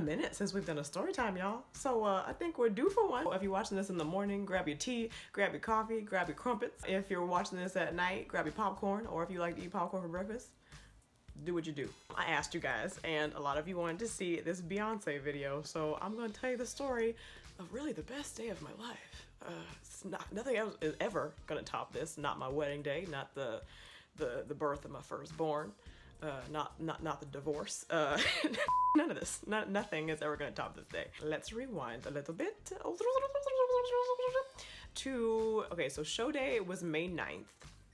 minute since we've done a story time, y'all. So I think we're due for one. If you're watching this in the morning, grab your tea, grab your coffee, grab your crumpets. If you're watching this at night, grab your popcorn, or if you like to eat popcorn for breakfast, do what you do. I asked you guys, and a lot of you wanted to see this Beyonce video, so I'm gonna tell you the story of really the best day of my life. Nothing else is ever gonna top this. Not my wedding day, not the birth of my firstborn, not the divorce. None of this. Nothing is ever gonna top this day. Let's rewind a little bit to okay. So show day was May 9th.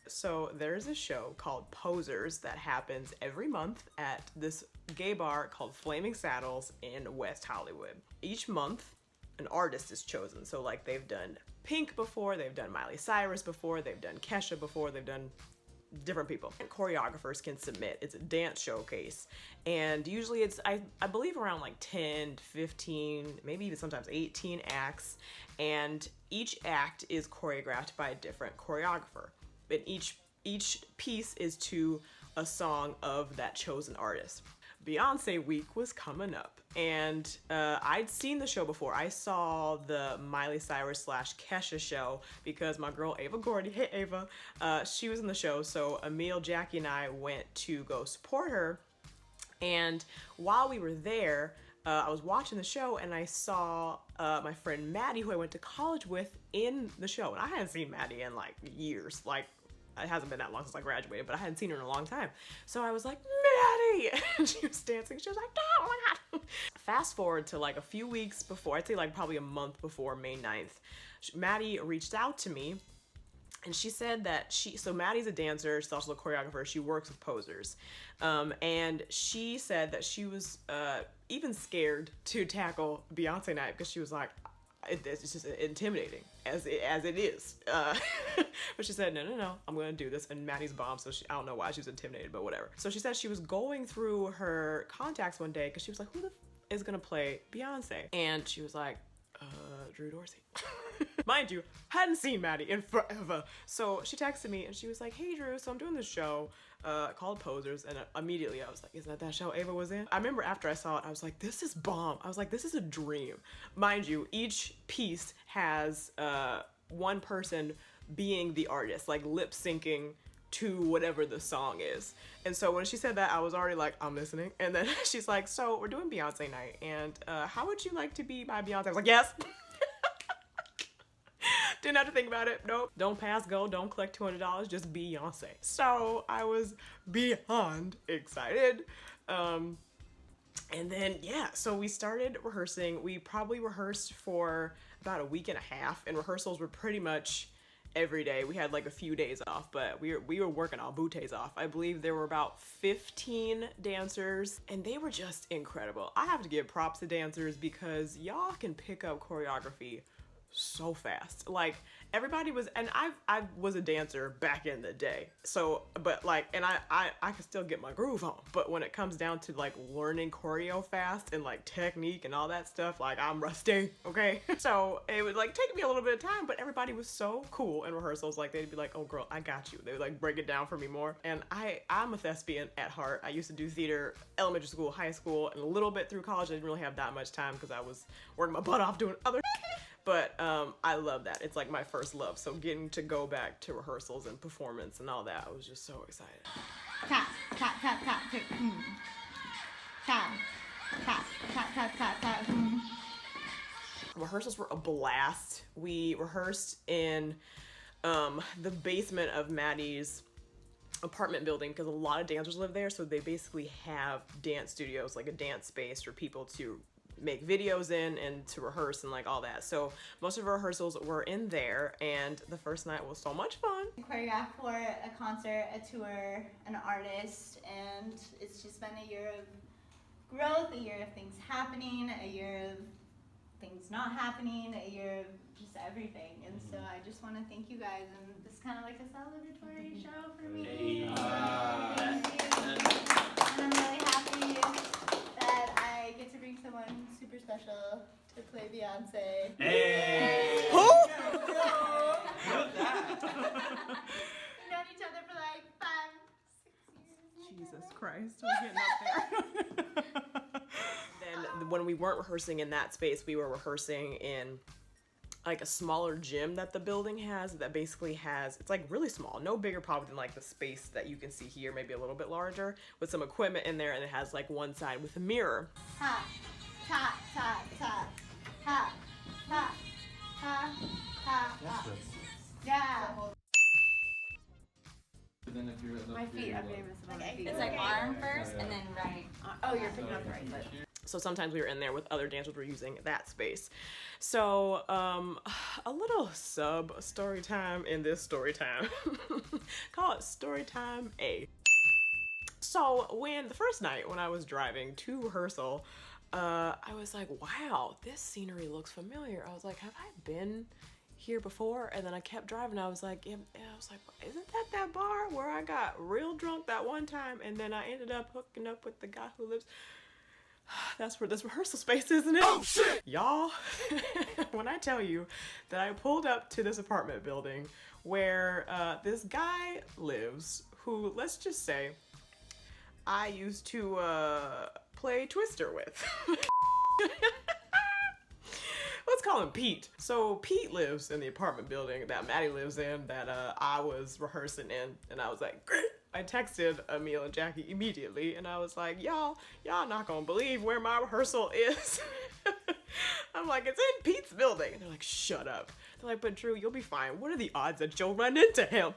So there's a show called Posers that happens every month at this gay bar called Flaming Saddles in West Hollywood. Each month, an artist is chosen. So like they've done Pink before, they've done Miley Cyrus before, they've done Kesha before, they've done different people. And choreographers can submit. It's a dance showcase. And usually it's, I believe around like 10, 15, maybe even sometimes 18 acts. And each act is choreographed by a different choreographer. And each piece is to a song of that chosen artist. Beyonce week was coming up, and I'd seen the show before. I saw the Miley Cyrus / Kesha show because my girl Ava Gordy, hey Ava, she was in the show. So Emil, Jackie, and I went to go support her. And while we were there, I was watching the show and I saw my friend Maddie, who I went to college with, in the show. And I hadn't seen Maddie in like years. Like, it hasn't been that long since I graduated, but I hadn't seen her in a long time. So I was like, Maddie! And she was dancing. She was like, oh my God. Fast forward to like a few weeks before, I'd say like probably a month before May 9th, Maddie reached out to me. And she said that so Maddie's a dancer, she's also a choreographer, she works with Posers. And she said that she was even scared to tackle Beyonce night because she was like, it's just intimidating as it is. But she said, no, I'm gonna do this. And Maddie's bomb, so I don't know why she was intimidated, but whatever. So she said she was going through her contacts one day because she was like, who the is gonna play Beyonce? And she was like, Drew Dorsey. Mind you, hadn't seen Maddie in forever. So she texted me and she was like, hey Drew, so I'm doing this show called Posers, and immediately I was like, isn't that show Ava was in? I remember after I saw it, I was like, this is bomb. I was like, this is a dream. Mind you, each piece has one person being the artist, like lip syncing to whatever the song is. And so when she said that, I was already like, I'm listening. And then she's like, so we're doing Beyonce night, and how would you like to be my Beyonce? I was like, yes. Didn't have to think about it. Nope. Don't pass go. Don't collect $200. Just Beyonce. So I was beyond excited. And then, yeah, so we started rehearsing. We probably rehearsed for about a week and a half, and rehearsals were pretty much every day. We had like a few days off, but we were working all booties off. I believe there were about 15 dancers, and they were just incredible. I have to give props to dancers because y'all can pick up choreography so fast. Like everybody was, and I was a dancer back in the day, so but like, and I could still get my groove on, but when it comes down to like learning choreo fast and like technique and all that stuff, like I'm rusty, okay? So it would like take me a little bit of time, but everybody was so cool in rehearsals. Like they'd be like, oh girl, I got you. They would like break it down for me more. And I'm a thespian at heart. I used to do theater elementary school, high school, and a little bit through college. I didn't really have that much time because I was working my butt off doing other but I love that. It's like my first love. So getting to go back to rehearsals and performance and all that, I was just so excited. Tap, tap, tap, tap, tap, tap, tap, tap, tap, tap, tap. Rehearsals were a blast. We rehearsed in the basement of Maddie's apartment building because a lot of dancers live there. So they basically have dance studios, like a dance space for people to make videos in and to rehearse and like all that. So most of our rehearsals were in there, and the first night was so much fun. Choreographed for a concert, a tour, an artist, and it's just been a year of growth, a year of things happening, a year of things not happening, a year of just everything. And so I just want to thank you guys, and this is kind of like a celebratory show for me. And I'm really happy that I get to bring someone super special to play Beyonce. Hey! Who? We've known each other for like 5-6 years. Jesus Christ, we're getting up there. Then when we weren't rehearsing in that space, we were rehearsing in like a smaller gym that the building has that basically has, it's like really small, no bigger probably than like the space that you can see here, maybe a little bit larger, with some equipment in there, and it has like one side with a mirror. Ha, ta, ta, ta, ha, ha, ha, ha, ha. Yeah. Then if you're at My feet, I'm famous about my feet. It's It's like like arm arm first and then right. Oh, you're picking up the right foot. So sometimes we were in there with other dancers who were using that space. So a little sub story time in this story time. Call it story time A. So when the first night when I was driving to rehearsal, I was like, wow, this scenery looks familiar. I was like, have I been here before? And then I kept driving. I was like, yeah, I was like, isn't that bar where I got real drunk that one time? And then I ended up hooking up with the guy who lives. That's where this rehearsal space is, isn't it? Oh shit! Y'all, when I tell you that I pulled up to this apartment building where this guy lives, who, let's just say, I used to play Twister with. Let's call him Pete. So Pete lives in the apartment building that Maddie lives in, that I was rehearsing in, and I was like, great. I texted Emil and Jackie immediately, and I was like, y'all not gonna believe where my rehearsal is. I'm like, it's in Pete's building. And they're like, shut up. They're like, but Drew, you'll be fine. What are the odds that you'll run into him?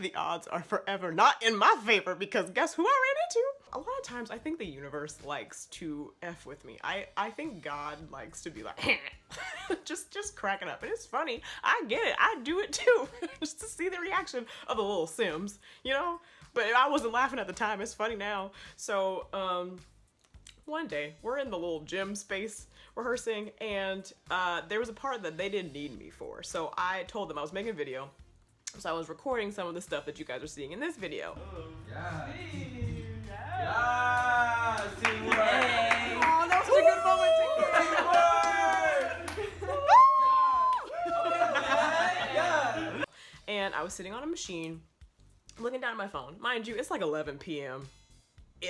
The odds are forever not in my favor, because guess who I ran into? A lot of times I think the universe likes to F with me. I think God likes to be like, just cracking up. And it's funny. I get it. I do it too. Just to see the reaction of the little Sims, you know? But I wasn't laughing at the time. It's funny now. So, one day we're in the little gym space rehearsing, and there was a part that they didn't need me for. So I told them I was making a video. So I was recording some of the stuff that you guys are seeing in this video. Yeah. Yeah. Teamwork. Oh, that was a good moment. And I was sitting on a machine, looking down at my phone. Mind you, it's like 11 p.m.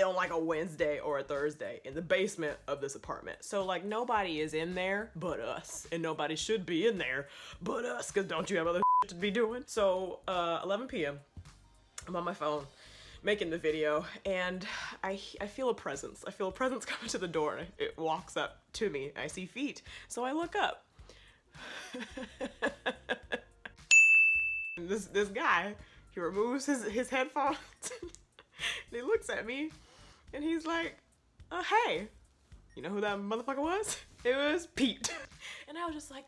on like a Wednesday or a Thursday in the basement of this apartment. So like nobody is in there but us, and nobody should be in there but us, because don't you have other shit to be doing? So 11 p.m. I'm on my phone making the video, and I feel a presence. I feel a presence coming to the door, and it walks up to me. I see feet, so I look up. This guy, he removes his headphones and he looks at me and he's like, hey, you know who that motherfucker was? It was Pete. And I was just like,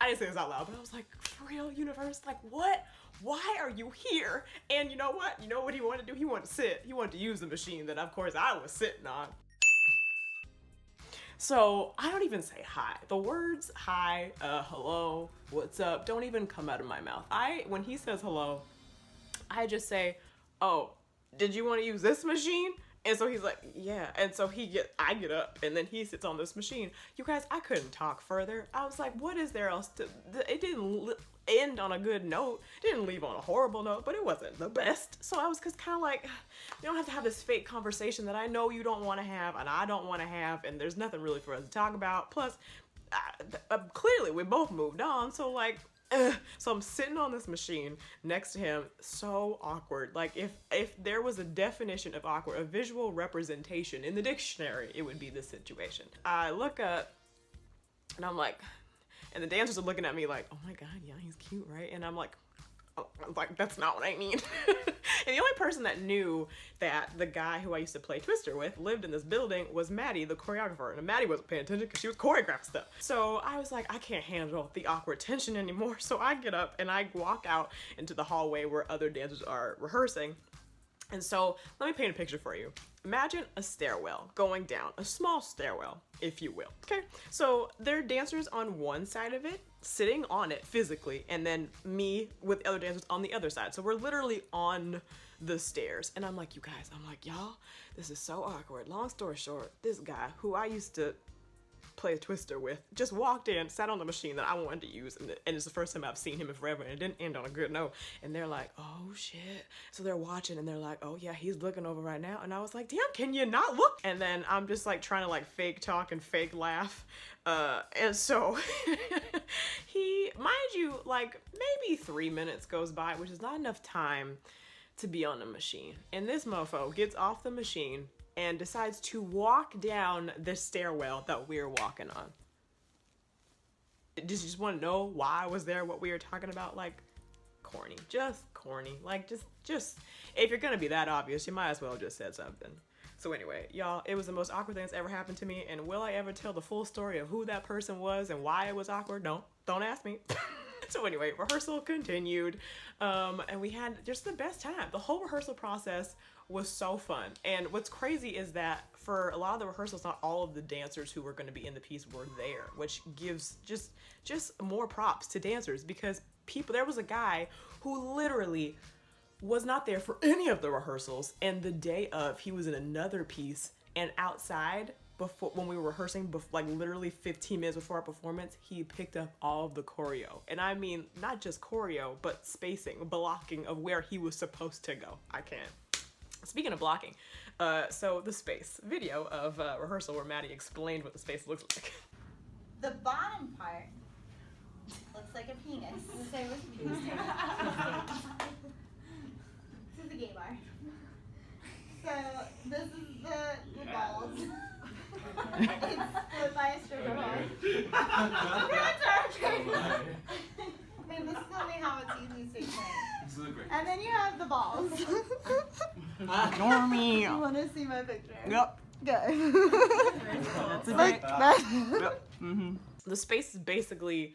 I didn't say this out loud, but I was like, for real, universe? Like, what? Why are you here? And you know what? You know what he wanted to do? He wanted to sit. He wanted to use the machine that, of course, I was sitting on. So I don't even say hi. The words hi, hello, what's up, don't even come out of my mouth. When he says hello, I just say, oh, did you want to use this machine? And so he's like, yeah. And so I get up, and then he sits on this machine. You guys, I couldn't talk further. I was like, what is there else to, it didn't end on a good note. It didn't leave on a horrible note, but it wasn't the best. So I was just kind of like, you don't have to have this fake conversation that I know you don't want to have, and I don't want to have, and there's nothing really for us to talk about. Plus, clearly we both moved on, so like, so I'm sitting on this machine next to him, so awkward. Like if there was a definition of awkward, a visual representation in the dictionary, it would be this situation. I look up and I'm like, and the dancers are looking at me like, oh my God, yeah, he's cute, right? And I'm like, that's not what I mean. And the only person that knew that the guy who I used to play Twister with lived in this building was Maddie, the choreographer. And Maddie wasn't paying attention because she was choreographing stuff. So I was like, I can't handle the awkward tension anymore. So I get up and I walk out into the hallway where other dancers are rehearsing. And so let me paint a picture for you. Imagine a stairwell going down, a small stairwell, if you will. Okay, so there are dancers on one side of it, sitting on it physically, and then me with other dancers on the other side. So we're literally on the stairs. And I'm like, you guys, I'm like, y'all, this is so awkward. Long story short, this guy who I used to play a Twister with, just walked in, sat on the machine that I wanted to use, and it's the first time I've seen him in forever, and it didn't end on a good note. And they're like, oh shit. So they're watching, and they're like, oh yeah, he's looking over right now. And I was like, damn, can you not look? And then I'm just like trying to like fake talk and fake laugh. And so he, mind you, like maybe 3 minutes goes by, which is not enough time to be on the machine. And this mofo gets off the machine and decides to walk down the stairwell that we're walking on. Does you just want to know why I was there, what we were talking about? Like, corny. Just corny. Like, just, if you're gonna be that obvious, you might as well have just said something. So anyway, y'all, it was the most awkward thing that's ever happened to me, and will I ever tell the full story of who that person was and why it was awkward? No, don't ask me. So anyway, rehearsal continued, and we had just the best time. The whole rehearsal process was so fun. And what's crazy is that for a lot of the rehearsals, not all of the dancers who were going to be in the piece were there, which gives just more props to dancers, because there was a guy who literally was not there for any of the rehearsals, and the day of, he was in another piece, and outside, when we were rehearsing, like literally 15 minutes before our performance, he picked up all of the choreo. And I mean, not just choreo, but spacing, blocking of where he was supposed to go. I can't. Speaking of blocking, so the space video of rehearsal where Maddie explained what the space looks like. The bottom part looks like a penis. Say what's the penis? This is the gay bar. So this is the balls. It's split by a stripper pole. I mean, this is only how it's usually stationary. And then you have the balls. Ignore me. You want to see my picture? Yep. Good. That's a Like that. Yep. Mm-hmm. The space is basically,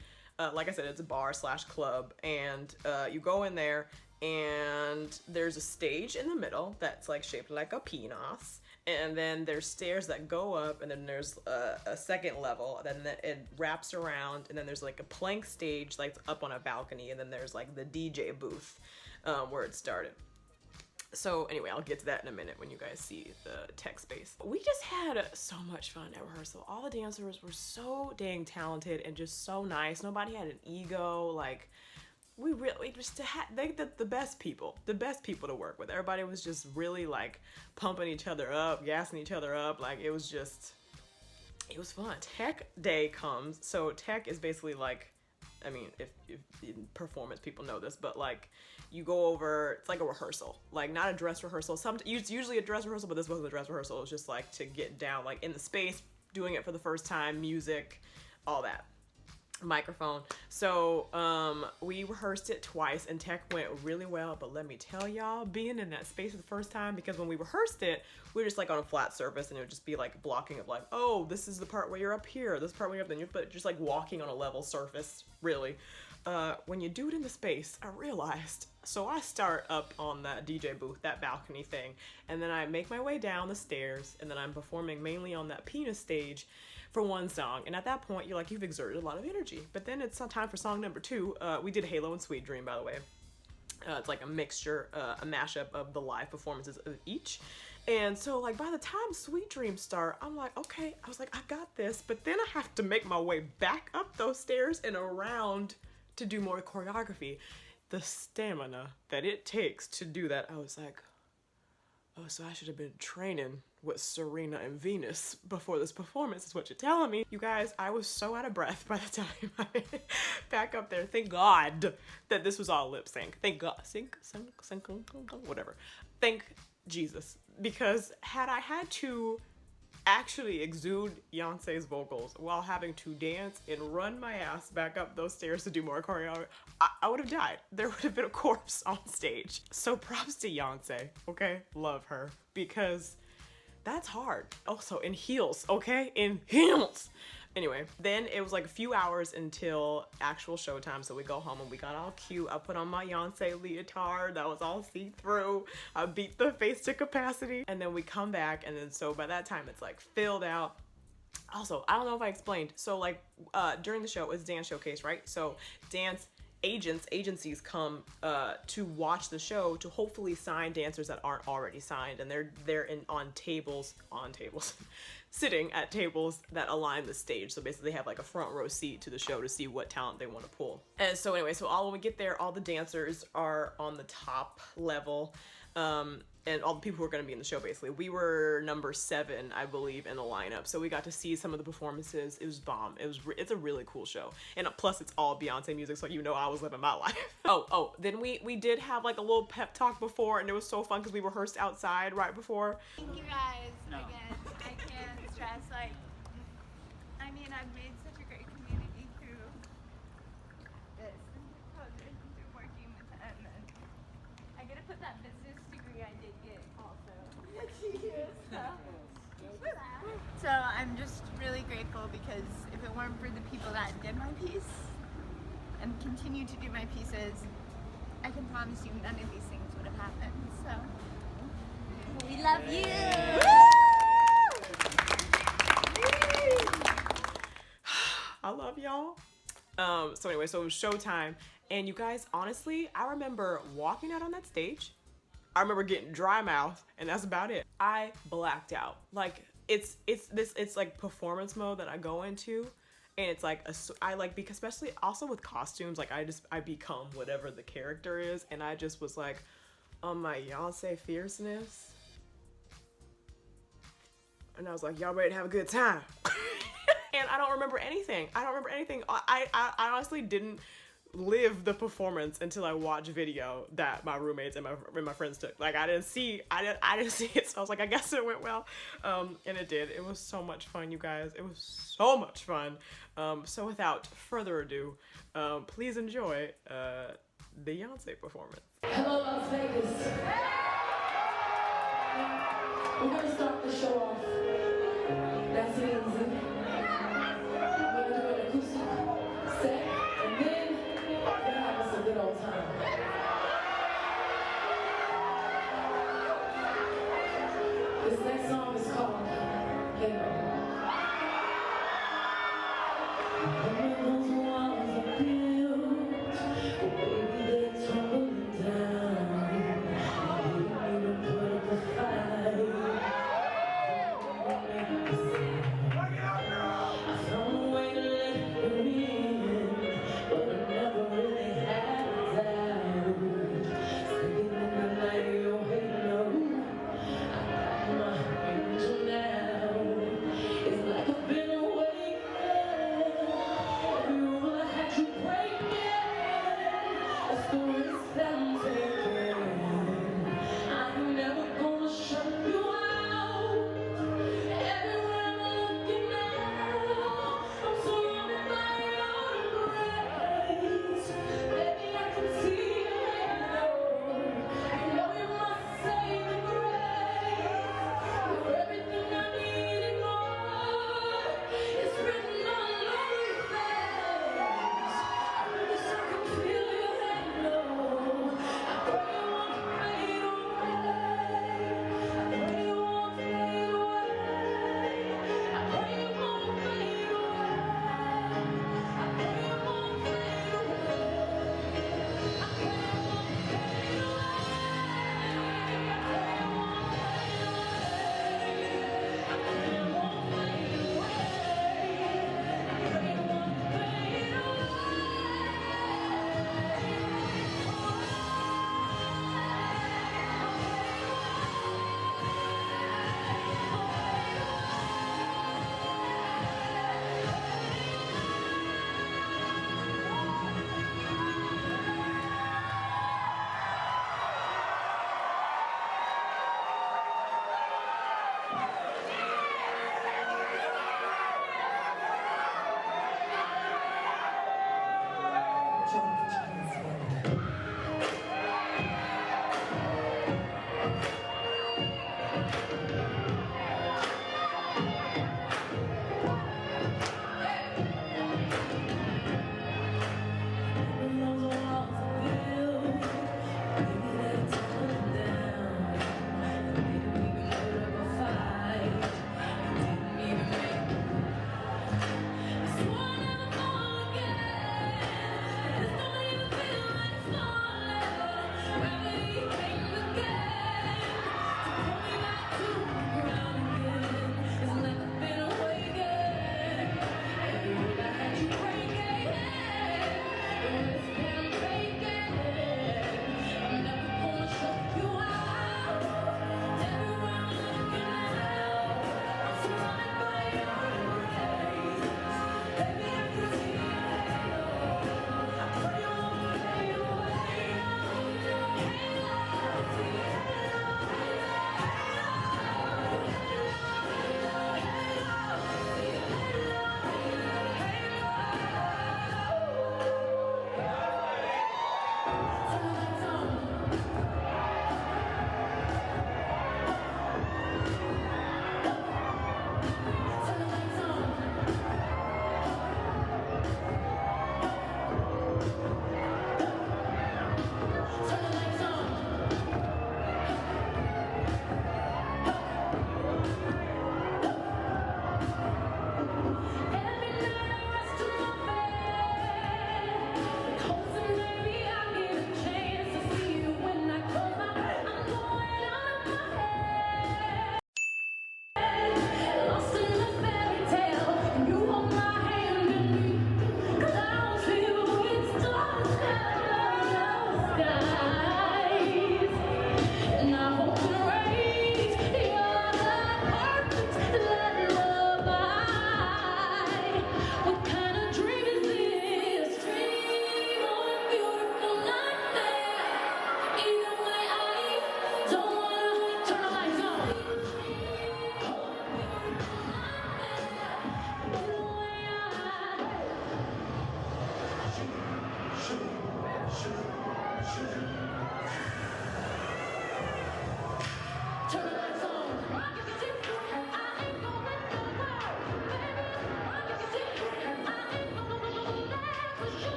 like I said, it's a bar / club, and you go in there, and there's a stage in the middle that's like shaped like a penis, and then there's stairs that go up, and then there's a second level, then it wraps around, and then there's like a plank stage like up on a balcony, and then there's like the DJ booth where it started. So anyway, I'll get to that in a minute when you guys see the tech space. We just had so much fun at rehearsal. All the dancers were so dang talented and just so nice. Nobody had an ego. Like, we just had the best people to work with. Everybody was just really like pumping each other up, gassing each other up. Like, it was fun. Tech day comes. So tech is basically like, I mean, if in performance people know this, but like, you go over, it's like a rehearsal, like not a dress rehearsal. It's usually a dress rehearsal, but this wasn't a dress rehearsal. It was just like to get down, like in the space, doing it for the first time, music, all that, microphone. So we rehearsed it twice, and tech went really well. But let me tell y'all, being in that space for the first time, because when we rehearsed it, we were just like on a flat surface, and it would just be like blocking of like, oh, this is the part where you're up here, this part where you're up, then you're just like walking on a level surface, really. When you do it in the space, I realized, so I start up on that DJ booth, that balcony thing, and then I make my way down the stairs, and then I'm performing mainly on that penis stage for one song. And at that point, you're like, you've exerted a lot of energy. But then it's time for song number 2. We did Halo and Sweet Dream, by the way. It's like a mixture, a mashup of the live performances of each. And so, like, by the time Sweet Dreams start, I'm like, okay, I was like, I got this. But then I have to make my way back up those stairs and around to do more choreography. The stamina that it takes to do that, I was like, oh, so I should have been training with Serena and Venus before this performance is what you're telling me. You guys, I was so out of breath by the time I back up there. Thank God that this was all lip sync. Thank God. Sync, whatever. Thank Jesus. Because had I had to actually exude Beyonce's vocals while having to dance and run my ass back up those stairs to do more choreography, I would have died. There would have been a corpse on stage. So props to Beyonce, okay? Love her, because that's hard. Also in heels, okay? In heels. Anyway, then it was like a few hours until actual showtime, so we go home and we got all cute. I put on my Beyonce leotard that was all see-through. I beat the face to capacity, and then we come back, and then so by that time it's like filled out. Also, I don't know if I explained, so like during the show, it's dance showcase, right? So dance agencies come to watch the show to hopefully sign dancers that aren't already signed, and they're on tables sitting at tables that align the stage. So basically they have like a front row seat to the show to see what talent they want to pull. And so anyway, when we get there, all the dancers are on the top level, and all the people who are going to be in the show. Basically, we were number 7, I believe, in the lineup, so we got to see some of the performances. It was bomb. It's a really cool show, and plus it's all Beyonce music, so I was living my life. Then we did have like a little pep talk before, and it was so fun because we rehearsed outside right before. Thank you guys again. I can't stress, like, I mean, I've made such a great community through this and through working with them, and I get to put that business degree I did get also. So I'm just really grateful, because if it weren't for the people that did my piece and continue to do my pieces, I can promise you none of these things would have happened. So we love you. I love y'all. So anyway, so it was showtime, and you guys, honestly, I remember walking out on that stage. I remember getting dry mouth, and that's about it. I blacked out. Like it's like performance mode that I go into, and it's like because especially also with costumes, like I become whatever the character is, and I just was like on my Beyonce fierceness, and I was like, y'all ready to have a good time? And I don't remember anything. I honestly didn't live the performance until I watched video that my roommates and my friends took. Like I didn't see it, so I was like, I guess it went well, and it did. It was so much fun, you guys. It was so much fun. So without further ado, please enjoy the Beyonce performance. Hello, Las Vegas. We're gonna start the show off. That's easy. We're gonna do an acoustic set, and then we're gonna have us a good old time. This next song is called Halo. When those walls are built, baby, they're tumbling down. You need to put up a fight. I found a way to let you in, but I never really had a doubt. Sleeping in the night, your halo. I got my angel now. It's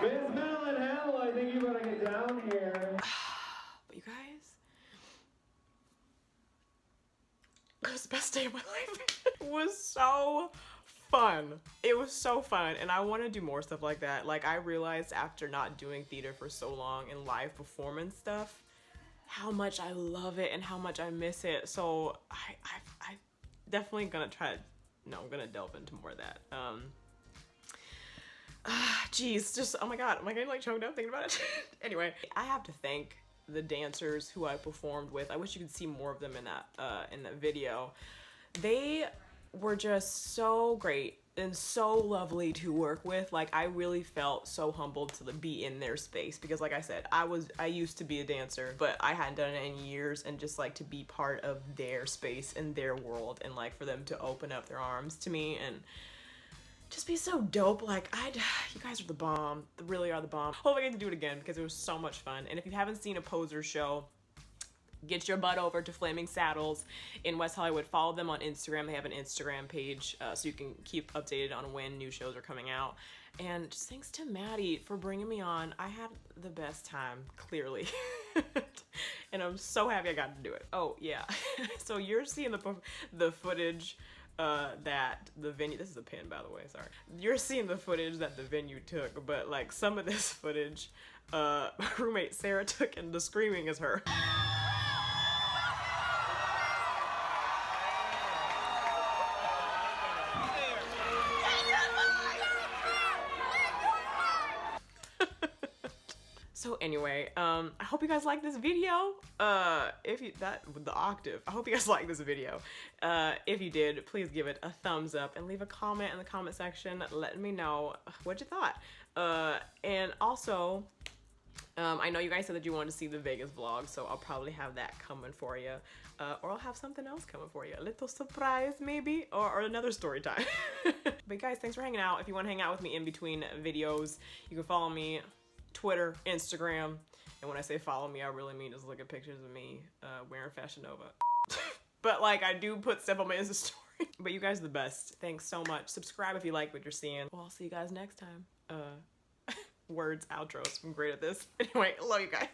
Miss Madeline Hamill, I think you better get down here. But you guys, it was the best day of my life. It was so fun. It was so fun, and I want to do more stuff like that. Like, I realized after not doing theater for so long and live performance stuff, how much I love it and how much I miss it. So I definitely gonna try. No, I'm gonna delve into more of that. Geez, just, oh my god, am I getting like choked up thinking about it? Anyway, I have to thank the dancers who I performed with. I wish you could see more of them in that video. They were just so great and so lovely to work with. Like, I really felt so humbled to be in their space, because like I said, I used to be a dancer, but I hadn't done it in years, and just like to be part of their space and their world, and like for them to open up their arms to me and just be so dope. Like, you guys are the bomb. They really are the bomb. Hope I get to do it again, because it was so much fun. And if you haven't seen a poser show, get your butt over to Flaming Saddles in West Hollywood. Follow them on Instagram. They have an Instagram page, so you can keep updated on when new shows are coming out. And just thanks to Maddie for bringing me on. I had the best time, clearly. And I'm so happy I got to do it. Oh, yeah. So you're seeing the footage that the venue, this is a pin by the way, sorry. You're seeing the footage that the venue took, but like some of this footage, my roommate Sarah took, and the screaming is her. So anyway, I hope you guys like this video. With the octave, I hope you guys like this video. If you did, please give it a thumbs up and leave a comment in the comment section letting me know what you thought. And also, I know you guys said that you wanted to see the Vegas vlog, so I'll probably have that coming for you. Or I'll have something else coming for you. A little surprise maybe, or another story time. But guys, thanks for hanging out. If you want to hang out with me in between videos, you can follow me Twitter, Instagram, and when I say follow me, I really mean just look at pictures of me wearing Fashion Nova. But like, I do put stuff on my Insta story. But you guys are the best. Thanks so much. Subscribe if you like what you're seeing. Well, I'll see you guys next time. Words, outros. I'm great at this. Anyway, love you guys.